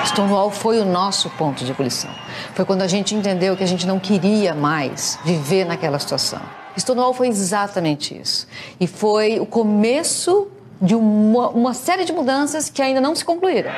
Stonewall foi o nosso ponto de ebulição. Foi quando a gente entendeu que a gente não queria mais viver naquela situação. Stonewall foi exatamente isso. E foi o começo de uma série de mudanças que ainda não se concluíram.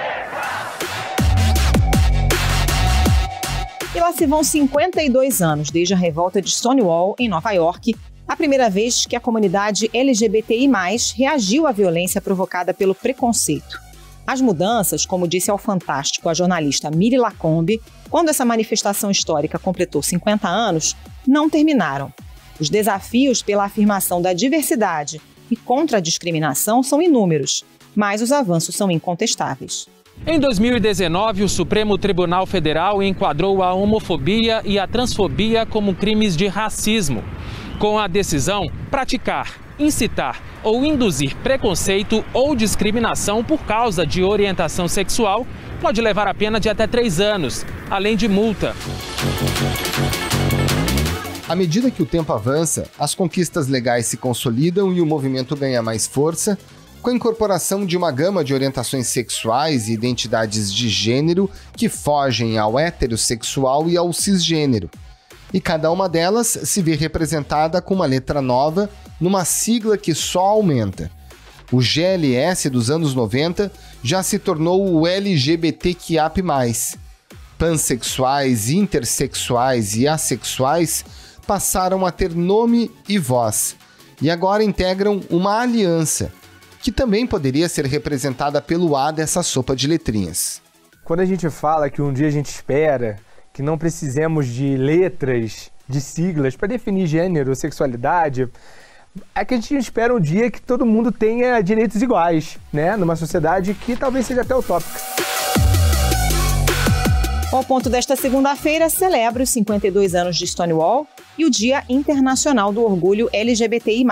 E lá se vão 52 anos desde a revolta de Stonewall, em Nova York, a primeira vez que a comunidade LGBTI+, reagiu à violência provocada pelo preconceito. As mudanças, como disse ao Fantástico a jornalista Miri Lacombe, quando essa manifestação histórica completou 50 anos, não terminaram. Os desafios pela afirmação da diversidade e contra a discriminação são inúmeros, mas os avanços são incontestáveis. Em 2019, o Supremo Tribunal Federal enquadrou a homofobia e a transfobia como crimes de racismo. Com a decisão, praticar, incitar ou induzir preconceito ou discriminação por causa de orientação sexual pode levar a pena de até 3 anos, além de multa. À medida que o tempo avança, as conquistas legais se consolidam e o movimento ganha mais força, com a incorporação de uma gama de orientações sexuais e identidades de gênero que fogem ao heterossexual e ao cisgênero. E cada uma delas se vê representada com uma letra nova numa sigla que só aumenta. O GLS dos anos 90 já se tornou o LGBTQIA+. Pansexuais, intersexuais e assexuais passaram a ter nome e voz, e agora integram uma aliança, que também poderia ser representada pelo A dessa sopa de letrinhas. Quando a gente fala que um dia a gente espera que não precisemos de letras, de siglas para definir gênero ou sexualidade, é que a gente espera um dia que todo mundo tenha direitos iguais, né? Numa sociedade que talvez seja até utópica. O Ao Ponto desta segunda-feira celebra os 52 anos de Stonewall e o Dia Internacional do Orgulho LGBTI+.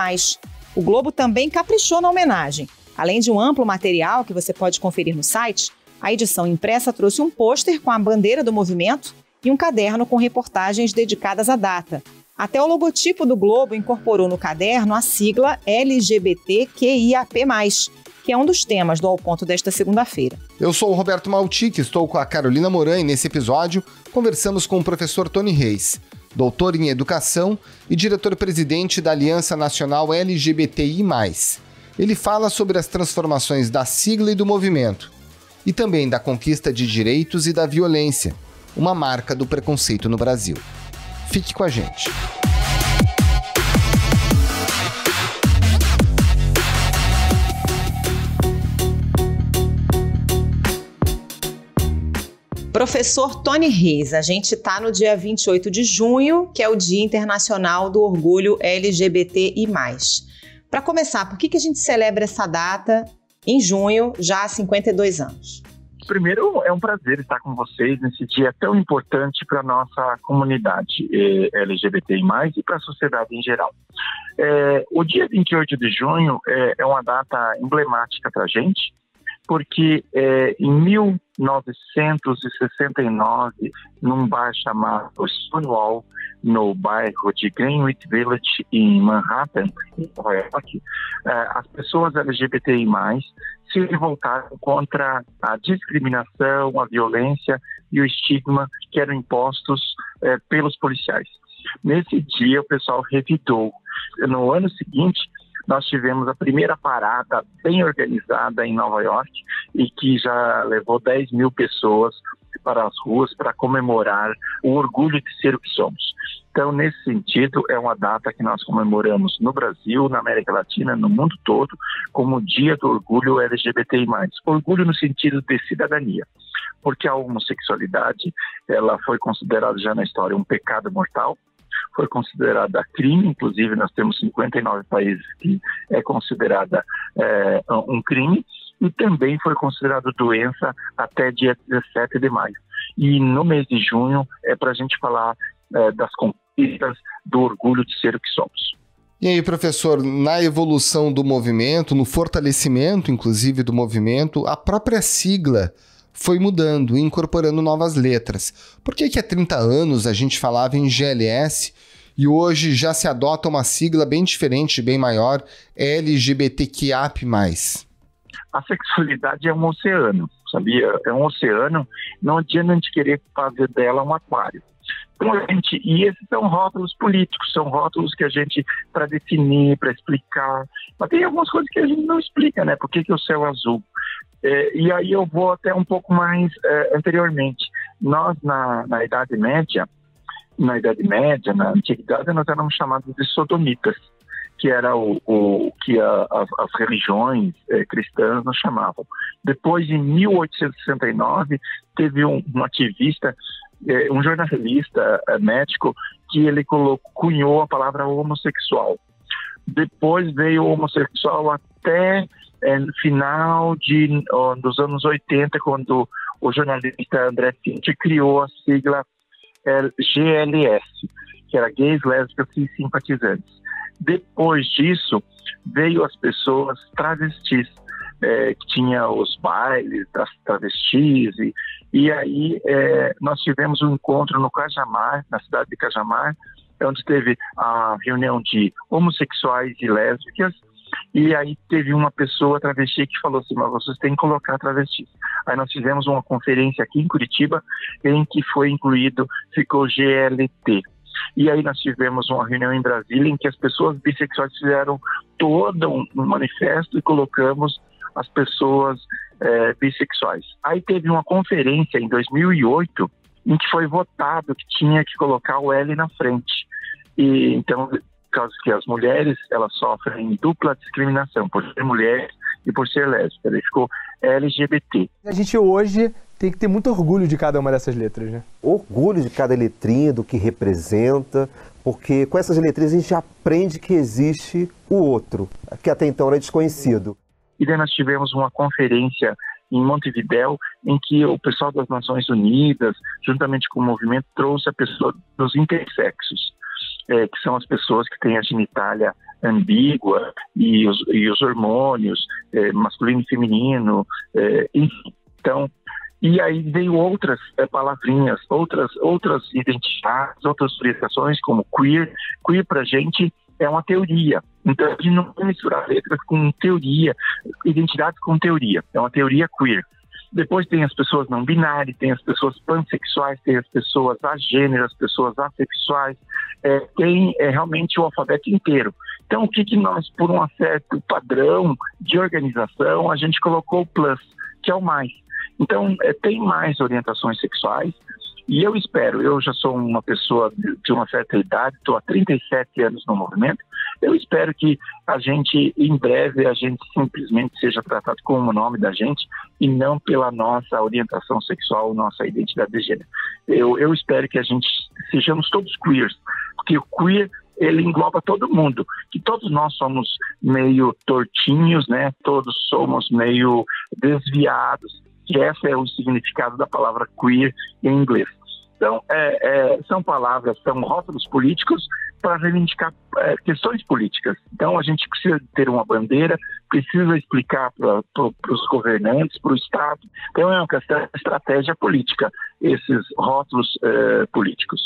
O Globo também caprichou na homenagem. Além de um amplo material que você pode conferir no site, a edição impressa trouxe um pôster com a bandeira do movimento e um caderno com reportagens dedicadas à data. Até o logotipo do Globo incorporou no caderno a sigla LGBTQIAP+, que é um dos temas do Ao Ponto desta segunda-feira. Eu sou o Roberto Maltic, estou com a Carolina Moran e nesse episódio conversamos com o professor Tony Reis, doutor em educação e diretor-presidente da Aliança Nacional LGBTI+. Ele fala sobre as transformações da sigla e do movimento, e também da conquista de direitos e da violência, uma marca do preconceito no Brasil. Fique com a gente. Professor Tony Reis, a gente está no dia 28 de junho, que é o Dia Internacional do Orgulho LGBTI+. Para começar, por que a gente celebra essa data em junho, já há 52 anos? Primeiro, é um prazer estar com vocês nesse dia tão importante para a nossa comunidade LGBTI+, e para a sociedade em geral. O dia 28 de junho é uma data emblemática para a gente, porque em 1969, num bar chamado Stonewall, no bairro de Greenwich Village, em Manhattan, em Nova York, as pessoas LGBTI+, se revoltaram contra a discriminação, a violência e o estigma que eram impostos pelos policiais. Nesse dia, o pessoal revidou. No ano seguinte, nós tivemos a primeira parada bem organizada em Nova York e que já levou 10 mil pessoas para as ruas para comemorar o orgulho de ser o que somos. Então, nesse sentido, é uma data que nós comemoramos no Brasil, na América Latina, no mundo todo, como o Dia do Orgulho LGBTI+. Orgulho no sentido de cidadania, porque a homossexualidade ela foi considerada já na história um pecado mortal, foi considerada crime, inclusive nós temos 59 países que é considerada um crime, e também foi considerada doença até dia 17 de maio. E no mês de junho é para a gente falar das conquistas, do orgulho de ser o que somos. E aí, professor, na evolução do movimento, no fortalecimento, inclusive, do movimento, a própria sigla foi mudando e incorporando novas letras. Por que há 30 anos a gente falava em GLS e hoje já se adota uma sigla bem diferente, bem maior, LGBTQIA+? A sexualidade é um oceano. sabia? É um oceano, não adianta a gente querer fazer dela um aquário. Então, e esses são rótulos políticos, são rótulos que a gente, para definir, para explicar, mas tem algumas coisas que a gente não explica, né? Por que o céu é azul? E aí eu vou até um pouco mais anteriormente. Nós, na Idade Média, na Antiguidade, nós éramos chamados de sodomitas, que era o que as religiões cristãs nos chamavam. Depois, em 1869, teve um ativista, um jornalista médico, que ele cunhou a palavra homossexual. Depois veio o homossexual até no final dos anos 80, quando o jornalista André Finch criou a sigla GLS, que era gays, lésbicas e simpatizantes. Depois disso, veio as pessoas travestis, que tinha os bailes das travestis, e aí nós tivemos um encontro no Cajamar, na cidade de Cajamar, onde teve a reunião de homossexuais e lésbicas, e aí teve uma pessoa travesti que falou assim, mas vocês têm que colocar travestis. Aí nós fizemos uma conferência aqui em Curitiba, em que foi incluído, ficou GLT. E aí nós tivemos uma reunião em Brasília, em que as pessoas bissexuais fizeram todo um manifesto e colocamos as pessoas bissexuais. Aí teve uma conferência em 2008, em que foi votado que tinha que colocar o L na frente. E então, por causa que as mulheres, elas sofrem dupla discriminação, por ser mulheres e por ser lésbica. Ele ficou LGBT. A gente hoje tem que ter muito orgulho de cada uma dessas letras, né? Orgulho de cada letrinha, do que representa, porque com essas letrinhas a gente aprende que existe o outro, que até então era desconhecido. E daí nós tivemos uma conferência em Montevidéu, em que o pessoal das Nações Unidas, juntamente com o movimento, trouxe a pessoa dos intersexos, que são as pessoas que têm a genitália ambígua e os hormônios, masculino e feminino, enfim. Então, e aí veio outras palavrinhas, outras identidades, outras orientações, como queer. Queer pra gente é uma teoria. Então, a gente não vai misturar letras com teoria, identidades com teoria. É uma teoria queer. Depois tem as pessoas não binárias, tem as pessoas pansexuais, tem as pessoas agênero, as pessoas assexuais. Tem realmente o alfabeto inteiro. Então, o que nós, por um certo padrão de organização, a gente colocou o plus, que é o mais. Então, tem mais orientações sexuais. E eu espero, eu já sou uma pessoa de uma certa idade, estou há 37 anos no movimento, eu espero que em breve, a gente simplesmente seja tratado como o nome da gente e não pela nossa orientação sexual, nossa identidade de gênero. Eu espero que a gente sejamos todos queers, porque o queer, ele engloba todo mundo, que todos nós somos meio tortinhos, né? Todos somos meio desviados, que esse é o significado da palavra queer em inglês. Então, são palavras, são rótulos políticos para reivindicar questões políticas. Então, a gente precisa ter uma bandeira, precisa explicar para os governantes, para o Estado. Então, é uma questão de estratégia política, esses rótulos políticos.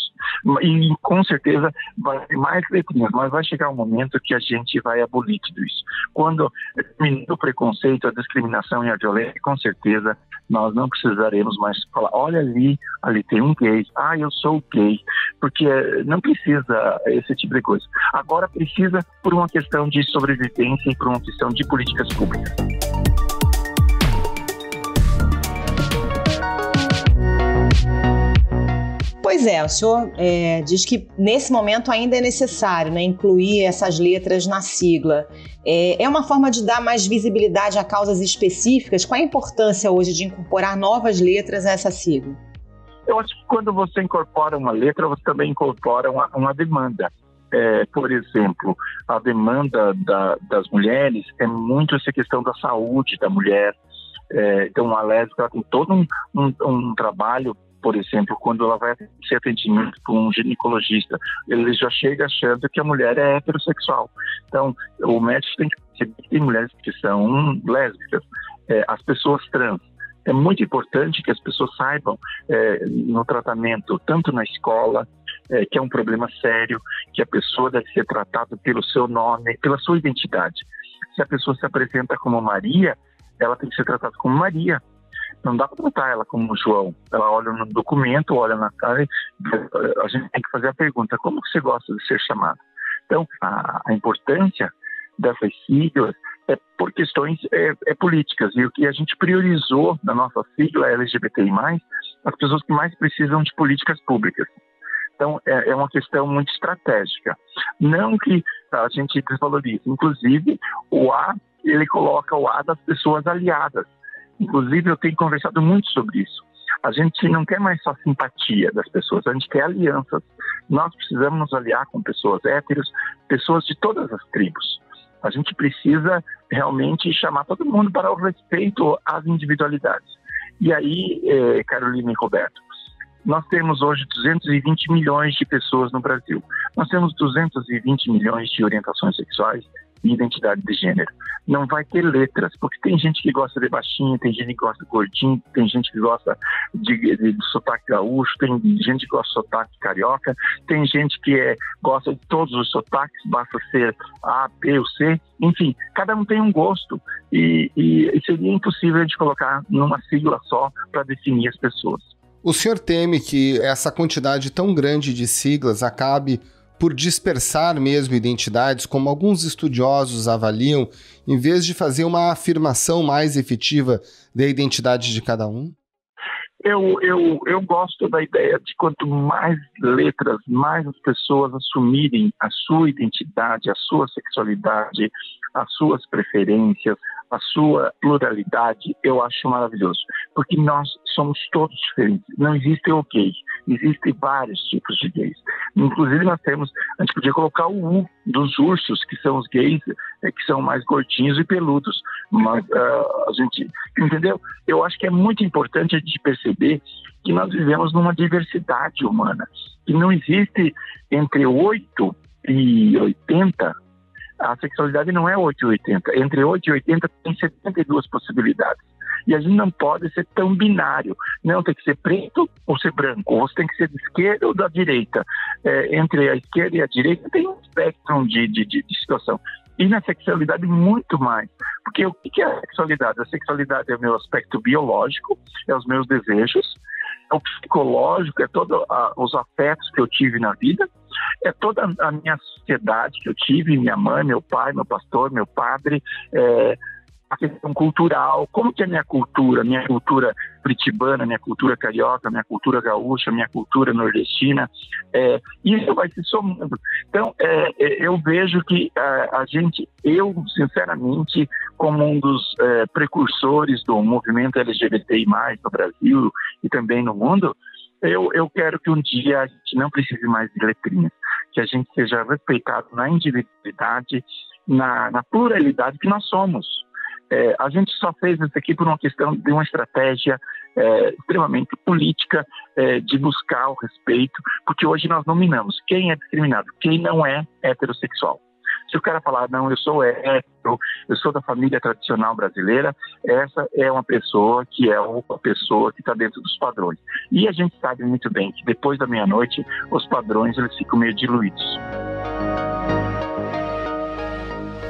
E, com certeza, vai ter mais letrinhas, mas vai chegar um momento que a gente vai abolir tudo isso. Quando terminar o preconceito, a discriminação e a violência, com certeza, nós não precisaremos mais falar, olha ali tem um gay, eu sou gay, porque não precisa esse tipo de coisa. Agora precisa por uma questão de sobrevivência e por uma questão de políticas públicas. Pois é, o senhor diz que nesse momento ainda é necessário, né, incluir essas letras na sigla. É uma forma de dar mais visibilidade a causas específicas? Qual a importância hoje de incorporar novas letras a essa sigla? Eu acho que quando você incorpora uma letra, você também incorpora uma demanda. Por exemplo, a demanda das mulheres é muito essa questão da saúde da mulher. Então, a lésbica tem todo um trabalho. Por exemplo, quando ela vai ser atendimento por um ginecologista, ele já chega achando que a mulher é heterossexual. Então, o médico tem que perceber que tem mulheres que são lésbicas, as pessoas trans. É muito importante que as pessoas saibam no tratamento, tanto na escola, que é um problema sério, que a pessoa deve ser tratada pelo seu nome, pela sua identidade. Se a pessoa se apresenta como Maria, ela tem que ser tratada como Maria. Não dá para tratar ela como João. Ela olha no documento, olha na cara, a gente tem que fazer a pergunta, como que você gosta de ser chamado? Então, a importância dessas siglas é por questões políticas. E o que a gente priorizou na nossa sigla LGBTI+, as pessoas que mais precisam de políticas públicas. Então, é uma questão muito estratégica. Não que a gente desvalorize. Inclusive, o A, ele coloca o A das pessoas aliadas. Inclusive, eu tenho conversado muito sobre isso. A gente não quer mais só simpatia das pessoas, a gente quer alianças. Nós precisamos nos aliar com pessoas héteros, pessoas de todas as tribos. A gente precisa realmente chamar todo mundo para o respeito às individualidades. E aí, Carolina e Roberto, nós temos hoje 220 milhões de pessoas no Brasil. Nós temos 220 milhões de orientações sexuais e identidade de gênero. Não vai ter letras, porque tem gente que gosta de baixinho, tem gente que gosta de gordinho, tem gente que gosta de sotaque gaúcho, tem gente que gosta de sotaque carioca, tem gente que gosta de todos os sotaques, basta ser A, B ou C. Enfim, cada um tem um gosto e seria impossível a gente colocar numa sigla só para definir as pessoas. O senhor teme que essa quantidade tão grande de siglas acabe por dispersar mesmo identidades, como alguns estudiosos avaliam, em vez de fazer uma afirmação mais efetiva da identidade de cada um? Eu gosto da ideia de quanto mais letras, mais as pessoas assumirem a sua identidade, a sua sexualidade, as suas preferências, a sua pluralidade, eu acho maravilhoso. Porque nós somos todos diferentes. Não existe o gay, existem vários tipos de gays. Inclusive a gente podia colocar o U dos ursos, que são os gays, que são mais gordinhos e peludos. Mas a gente, entendeu? Eu acho que é muito importante a gente perceber que nós vivemos numa diversidade humana. Que não existe entre 8 e 80. A sexualidade não é 8 e 80. Entre 8 e 80 tem 72 possibilidades. E a gente não pode ser tão binário. Não, tem que ser preto ou ser branco. Ou você tem que ser de esquerda ou da direita. Entre a esquerda e a direita tem um espectro de situação. E na sexualidade muito mais. Porque o que é a sexualidade? A sexualidade é o meu aspecto biológico, é os meus desejos, é o psicológico, é todos os afetos que eu tive na vida, é toda a minha sociedade que eu tive, minha mãe, meu pai, meu pastor, meu padre, a questão cultural, como que é minha cultura curitibana, minha cultura carioca, minha cultura gaúcha, minha cultura nordestina, isso vai se somando. Então, eu vejo que eu, sinceramente, como um dos precursores do movimento LGBTI+, no Brasil e também no mundo, eu quero que um dia a gente não precise mais de letrinhas, que a gente seja respeitado na individualidade, na pluralidade que nós somos. A gente só fez isso aqui por uma questão de uma estratégia extremamente política de buscar o respeito, porque hoje nós nominamos quem é discriminado, quem não é heterossexual. Se o cara falar, não, eu sou hétero, eu sou da família tradicional brasileira, essa é uma pessoa que está dentro dos padrões. E a gente sabe muito bem que depois da meia-noite, os padrões eles ficam meio diluídos.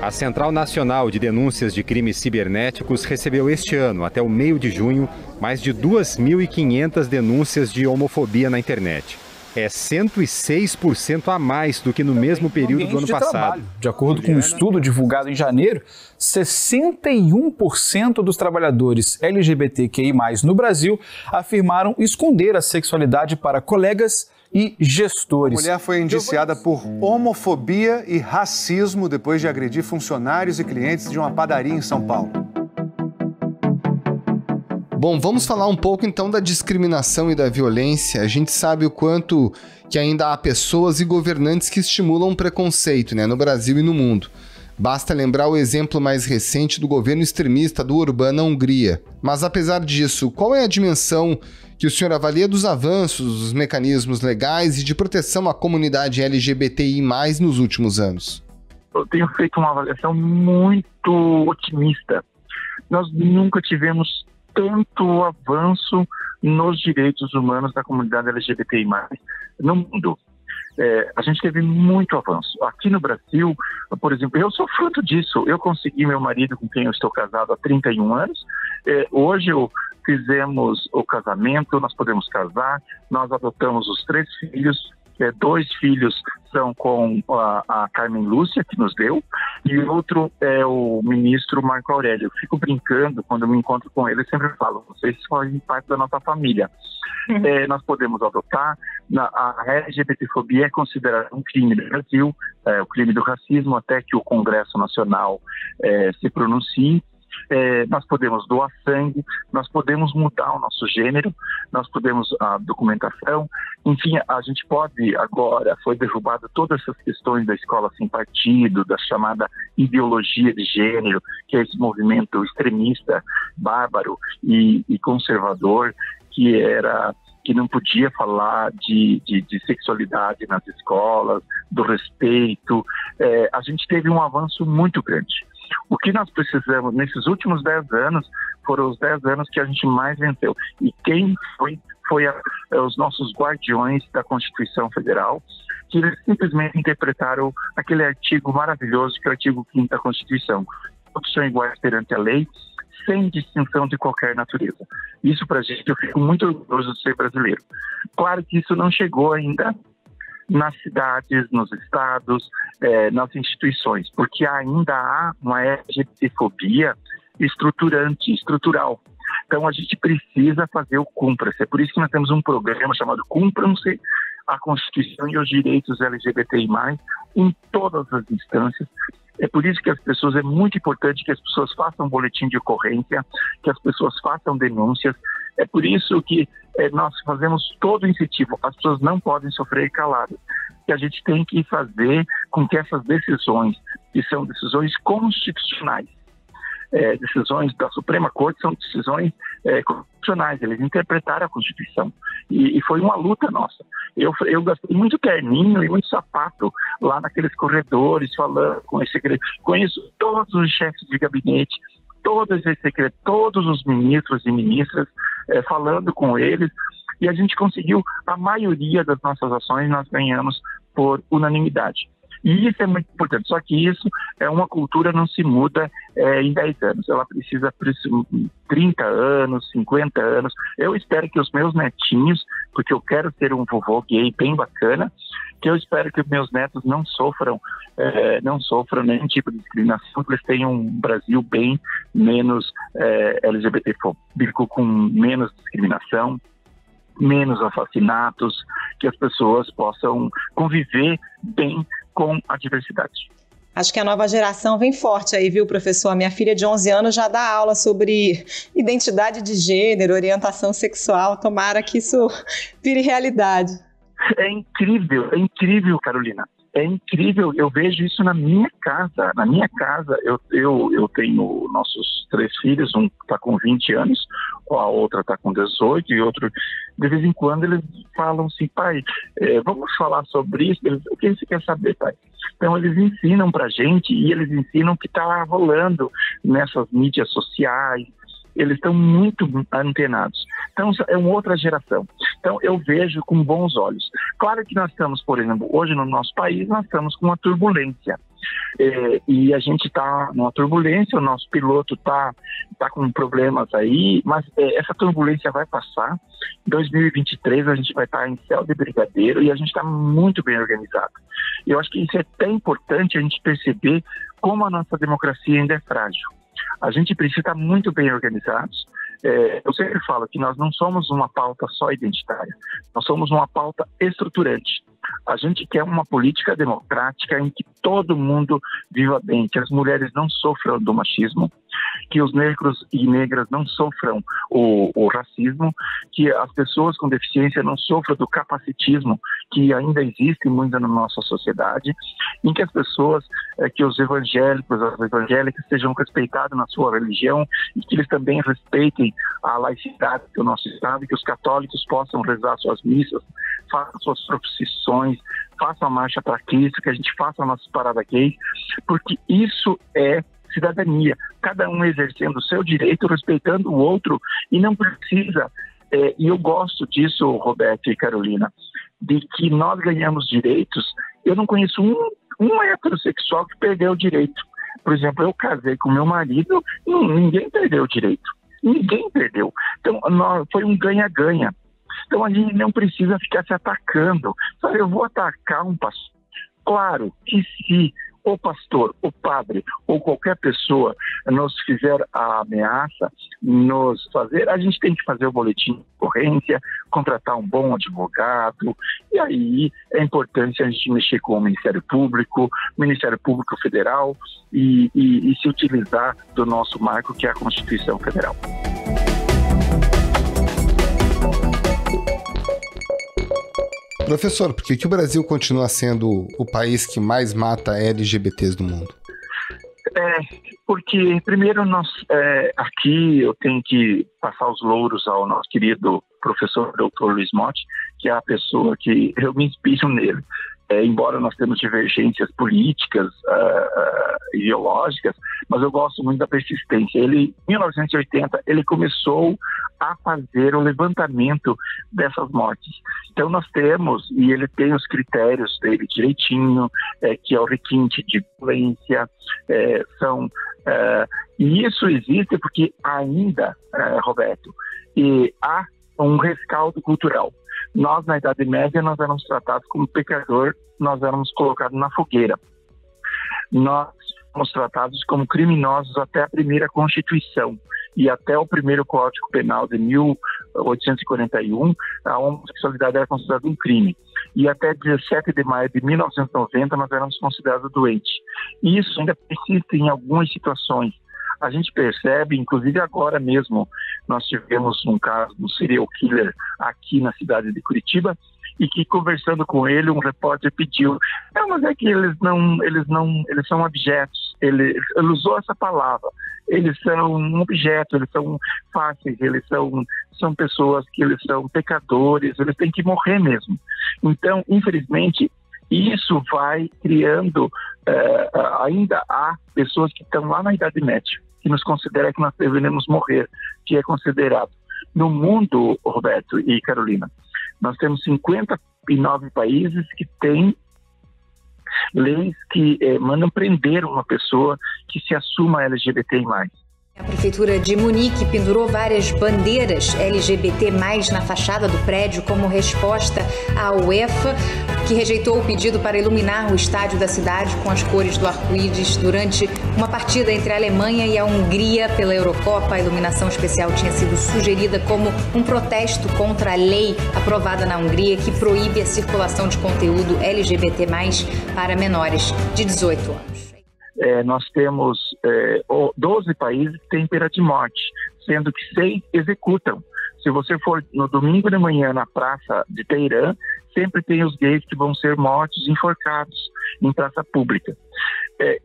A Central Nacional de Denúncias de Crimes Cibernéticos recebeu este ano, até o meio de junho, mais de 2.500 denúncias de homofobia na internet. É 106% a mais do que no mesmo período do ano passado. De acordo com um estudo divulgado em janeiro, 61% dos trabalhadores LGBTQI+, no Brasil, afirmaram esconder a sexualidade para colegas e gestores. A mulher foi indiciada por homofobia e racismo depois de agredir funcionários e clientes de uma padaria em São Paulo. Bom, vamos falar um pouco então da discriminação e da violência. A gente sabe o quanto que ainda há pessoas e governantes que estimulam o preconceito, no Brasil e no mundo. Basta lembrar o exemplo mais recente do governo extremista do Orbán na Hungria. Mas apesar disso, qual é a dimensão que o senhor avalia dos avanços, dos mecanismos legais e de proteção à comunidade LGBTI+, nos últimos anos? Eu tenho feito uma avaliação muito otimista. Nós nunca tivemos tanto avanço nos direitos humanos da comunidade LGBTI+. No mundo, a gente teve muito avanço. Aqui no Brasil, por exemplo, eu sou fruto disso. Eu consegui meu marido com quem eu estou casado há 31 anos. Hoje eu fizemos o casamento, nós podemos casar, nós adotamos os 3 filhos, 2 filhos são com a Carmen Lúcia, que nos deu, e outro é o ministro Marco Aurélio. Eu fico brincando, quando eu me encontro com ele, eu sempre falo, vocês fazem parte da nossa família. Nós podemos adotar, a LGBTfobia é considerada um crime no Brasil, o crime do racismo, até que o Congresso Nacional se pronuncie. Nós podemos doar sangue, nós podemos mudar o nosso gênero, nós podemos a documentação, enfim, a gente pode agora, foi derrubada todas essas questões da escola sem partido, da chamada ideologia de gênero, que é esse movimento extremista, bárbaro e conservador, que não podia falar de sexualidade nas escolas, do respeito. A gente teve um avanço muito grande. O que nós precisamos, nesses últimos 10 anos, foram os 10 anos que a gente mais venceu. E quem foi os nossos guardiões da Constituição Federal, que eles simplesmente interpretaram aquele artigo maravilhoso, que é o artigo 5º da Constituição. Todos são iguais perante a lei, sem distinção de qualquer natureza. Isso, para a gente, eu fico muito orgulhoso de ser brasileiro. Claro que isso não chegou ainda nas cidades, nos estados, nas instituições, porque ainda há uma LGBTfobia estrutural. Então, a gente precisa fazer o Cumpra-se. É por isso que nós temos um programa chamado Cumpram-se a Constituição e os Direitos LGBTI+, em todas as instâncias. É por isso que é muito importante que as pessoas façam boletim de ocorrência, que as pessoas façam denúncias. É por isso que nós fazemos todo o incentivo. As pessoas não podem sofrer caladas. Que a gente tem que fazer com que essas decisões, que são decisões constitucionais, decisões da Suprema Corte, são decisões constitucionais. Eles interpretaram a Constituição. E foi uma luta nossa. Eu gastei muito terninho e muito sapato lá naqueles corredores, falando com esse secretário. Conheço todos os chefes de gabinete, todos os ministros e ministras, falando com eles, e a gente conseguiu, a maioria das nossas ações nós ganhamos por unanimidade. E isso é muito importante, só que isso é uma cultura, não se muda em 10 anos, ela precisa 30 anos, 50 anos. Eu espero que os meus netinhos, porque eu quero ter um vovô gay bem bacana, que eu espero que os meus netos não sofram nenhum tipo de discriminação, que eles tenham um Brasil bem menos LGBTfóbico, com menos discriminação, menos assassinatos, que as pessoas possam conviver bem com a diversidade. Acho que a nova geração vem forte aí, viu, professor? A minha filha de 11 anos já dá aula sobre identidade de gênero, orientação sexual. Tomara que isso vire realidade. É incrível, Carolina. É incrível, eu vejo isso na minha casa. Na minha casa, eu tenho nossos 3 filhos, um está com 20 anos, a outra está com 18 e outro, de vez em quando, eles falam assim, pai, vamos falar sobre isso? O que você quer saber, pai? Então, eles ensinam pra gente e eles ensinam o que está rolando nessas mídias sociais. Eles estão muito antenados. Então, é uma outra geração. Então, eu vejo com bons olhos. Claro que nós estamos, por exemplo, hoje no nosso país, nós estamos com uma turbulência. E a gente está numa turbulência, o nosso piloto está com problemas aí, mas essa turbulência vai passar. Em 2023, a gente vai estar em céu de brigadeiro e a gente está muito bem organizado. Eu acho que isso é tão importante a gente perceber como a nossa democracia ainda é frágil. A gente precisa estar muito bem organizados. Eu sempre falo que nós não somos uma pauta só identitária, nós somos uma pauta estruturante. A gente quer uma política democrática em que todo mundo viva bem, que as mulheres não sofram do machismo, que os negros e negras não sofram o racismo, que as pessoas com deficiência não sofram do capacitismo que ainda existe muito na nossa sociedade, em que as pessoas, que os evangélicos, as evangélicas sejam respeitados na sua religião e que eles também respeitem a laicidade do nosso Estado, que os católicos possam rezar suas missas, façam suas profissões, façam a marcha para Cristo, que a gente faça a nossa parada gay, porque isso é cidadania, cada um exercendo o seu direito, respeitando o outro, e não precisa, e eu gosto disso, Roberto e Carolina, de que nós ganhamos direitos. Eu não conheço um heterossexual que perdeu o direito. Por exemplo, eu casei com meu marido, ninguém perdeu o direito. Ninguém perdeu. Então, foi um ganha-ganha. Então, a gente não precisa ficar se atacando. Sabe, eu vou atacar um pastor. Claro que se o pastor, o padre ou qualquer pessoa nos fizer a ameaça, a gente tem que fazer o boletim de ocorrência, contratar um bom advogado, e aí é importante a gente mexer com o Ministério Público Federal e se utilizar do nosso marco, que é a Constituição Federal. Professor, por que o Brasil continua sendo o país que mais mata LGBTs do mundo? Porque, primeiro, aqui eu tenho que passar os louros ao nosso querido professor Dr. Luiz Motti, que é a pessoa que eu me inspiro nele. Embora nós temos divergências políticas, ideológicas, mas eu gosto muito da persistência. Ele, em 1980, ele começou a fazer o levantamento dessas mortes. Então nós temos, e ele tem os critérios dele direitinho, que é o requinte de violência, e isso existe porque ainda, Roberto, há um rescaldo cultural. Nós, na Idade Média, nós éramos tratados como pecador, nós éramos colocados na fogueira. Nós fomos tratados como criminosos até a primeira Constituição e até o primeiro Código Penal de 1841, a homossexualidade era considerada um crime. E até 17 de maio de 1990, nós éramos considerados doentes. E isso ainda persiste em algumas situações. A gente percebe, inclusive agora mesmo, nós tivemos um caso do serial killer aqui na cidade de Curitiba, e que, conversando com ele, um repórter pediu, mas é que eles são objetos, ele usou essa palavra, eles são um objeto, eles são fáceis, eles são pessoas que eles são pecadores, eles têm que morrer mesmo. Então, infelizmente, isso vai criando, ainda há pessoas que estão lá na Idade Média, que nos consideram que nós devemos morrer, que é considerado. No mundo, Roberto e Carolina, nós temos 59 países que têm leis que mandam prender uma pessoa que se assuma LGBTI+. A Prefeitura de Munique pendurou várias bandeiras LGBT+, na fachada do prédio como resposta à UEFA, que rejeitou o pedido para iluminar o estádio da cidade com as cores do arco-íris durante uma partida entre a Alemanha e a Hungria pela Eurocopa. A iluminação especial tinha sido sugerida como um protesto contra a lei aprovada na Hungria que proíbe a circulação de conteúdo LGBT+, para menores de 18 anos. Nós temos 12 países que têm pena de morte, sendo que 6 executam. Se você for no domingo de manhã na praça de Teherã, sempre tem os gays que vão ser mortos, enforcados em praça pública.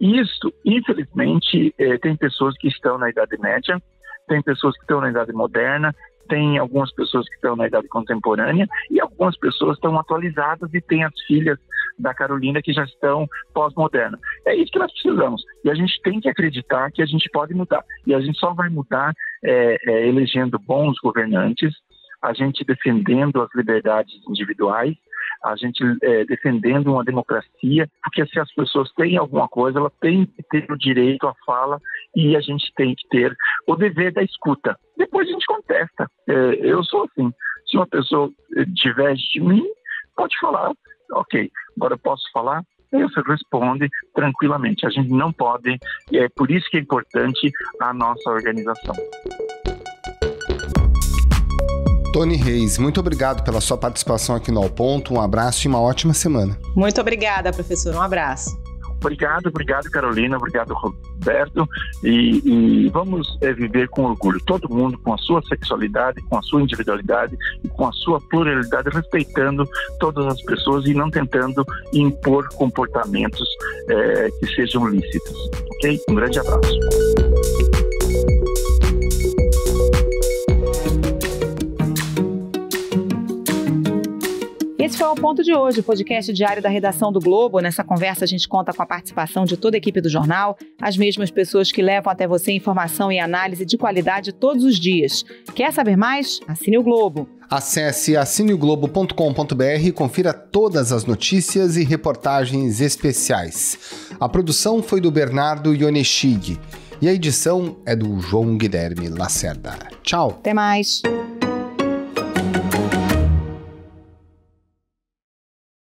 Isso, infelizmente, tem pessoas que estão na Idade Média, tem pessoas que estão na Idade Moderna, tem algumas pessoas que estão na idade contemporânea e algumas pessoas estão atualizadas e tem as filhas da Carolina que já estão pós-moderna. É isso que nós precisamos. E a gente tem que acreditar que a gente pode mudar. E a gente só vai mudar elegendo bons governantes, a gente defendendo as liberdades individuais, a gente defendendo uma democracia, porque se as pessoas têm alguma coisa, elas têm que ter o direito à fala e a gente tem que ter o dever da escuta. Depois a gente contesta. Eu sou assim. Se uma pessoa diverge de mim, pode falar. Ok, agora eu posso falar? Você responde tranquilamente. A gente não pode, e é por isso que é importante a nossa organização. Tony Reis, muito obrigado pela sua participação aqui no Ao Ponto. Um abraço e uma ótima semana. Muito obrigada, professor. Um abraço. Obrigado, Carolina, obrigado, Roberto, e vamos viver com orgulho, todo mundo com a sua sexualidade, com a sua individualidade e com a sua pluralidade, respeitando todas as pessoas e não tentando impor comportamentos que sejam lícitos, ok? Um grande abraço. Esse foi o Ponto de hoje, o podcast diário da redação do Globo. Nessa conversa a gente conta com a participação de toda a equipe do jornal, as mesmas pessoas que levam até você informação e análise de qualidade todos os dias. Quer saber mais? Assine o Globo. Acesse assineoglobo.com.br e confira todas as notícias e reportagens especiais. A produção foi do Bernardo Ionechig. E a edição é do João Guilherme Lacerda. Tchau! Até mais!